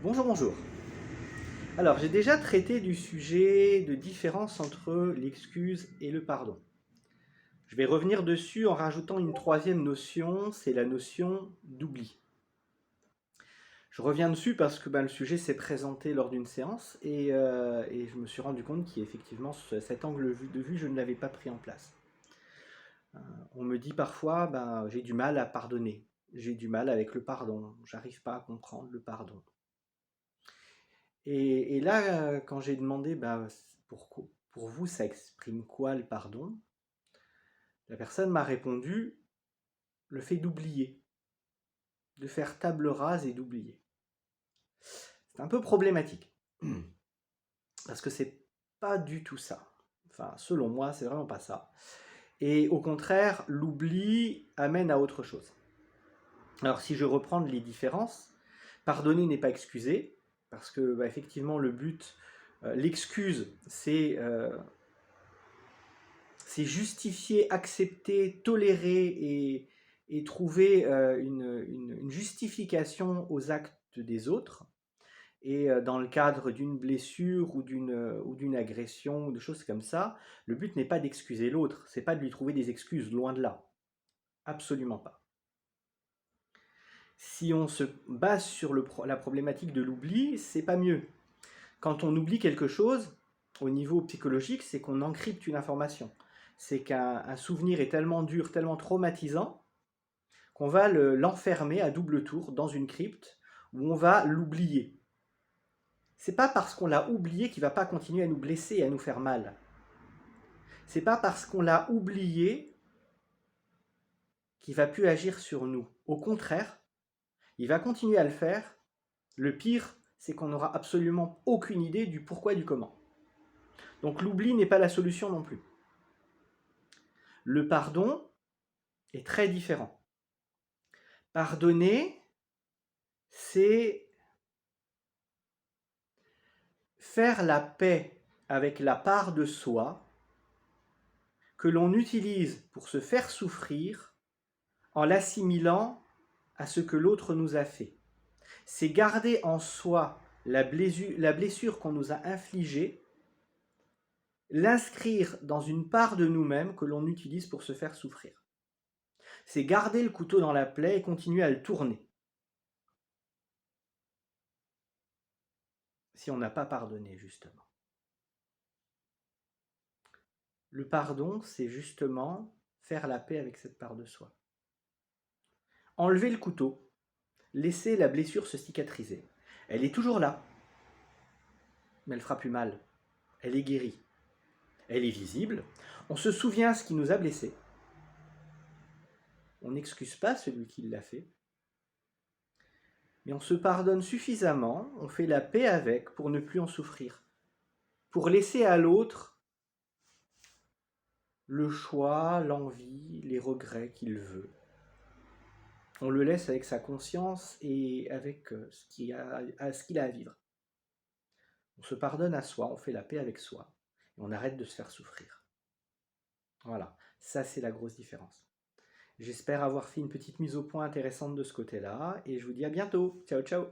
Bonjour, bonjour. Alors, j'ai déjà traité du sujet de différence entre l'excuse et le pardon. Je vais revenir dessus en rajoutant une troisième notion, c'est la notion d'oubli. Je reviens dessus parce que le sujet s'est présenté lors d'une séance et je me suis rendu compte qu'effectivement cet angle de vue, je ne l'avais pas pris en place. On me dit parfois, j'ai du mal à pardonner, j'ai du mal avec le pardon, j'arrive pas à comprendre le pardon. Et là, quand j'ai demandé, pour vous, ça exprime quoi le pardon? La personne m'a répondu, le fait d'oublier, de faire table rase et d'oublier. C'est un peu problématique, parce que c'est pas du tout ça. Enfin, selon moi, c'est vraiment pas ça. Et au contraire, l'oubli amène à autre chose. Alors, si je reprends les différences, pardonner n'est pas excuser, parce que effectivement, le but, l'excuse, c'est justifier, accepter, tolérer et trouver une justification aux actes des autres. Et dans le cadre d'une blessure ou d'une agression ou de choses comme ça, le but n'est pas d'excuser l'autre, c'est pas de lui trouver des excuses, loin de là. Absolument pas. Si on se base sur la problématique de l'oubli, c'est pas mieux. Quand on oublie quelque chose, au niveau psychologique, c'est qu'on encrypte une information. C'est qu'un souvenir est tellement dur, tellement traumatisant, qu'on va l'enfermer à double tour dans une crypte où on va l'oublier. C'est pas parce qu'on l'a oublié qu'il va pas continuer à nous blesser et à nous faire mal. C'est pas parce qu'on l'a oublié qu'il va plus agir sur nous. Au contraire, il va continuer à le faire. Le pire, c'est qu'on n'aura absolument aucune idée du pourquoi et du comment. Donc l'oubli n'est pas la solution non plus. Le pardon est très différent. Pardonner, c'est faire la paix avec la part de soi que l'on utilise pour se faire souffrir en l'assimilant à ce que l'autre nous a fait. C'est garder en soi la blessure qu'on nous a infligée, l'inscrire dans une part de nous-mêmes que l'on utilise pour se faire souffrir. C'est garder le couteau dans la plaie et continuer à le tourner. Si on n'a pas pardonné, justement. Le pardon, c'est justement faire la paix avec cette part de soi. Enlever le couteau, laisser la blessure se cicatriser. Elle est toujours là, mais elle fera plus mal. Elle est guérie. Elle est visible. On se souvient ce qui nous a blessés. On n'excuse pas celui qui l'a fait. Mais on se pardonne suffisamment, on fait la paix avec pour ne plus en souffrir. Pour laisser à l'autre le choix, l'envie, les regrets qu'il veut. On le laisse avec sa conscience et avec ce qu'il a à vivre. On se pardonne à soi, on fait la paix avec soi, et on arrête de se faire souffrir. Voilà, ça c'est la grosse différence. J'espère avoir fait une petite mise au point intéressante de ce côté-là, et je vous dis à bientôt. Ciao, ciao.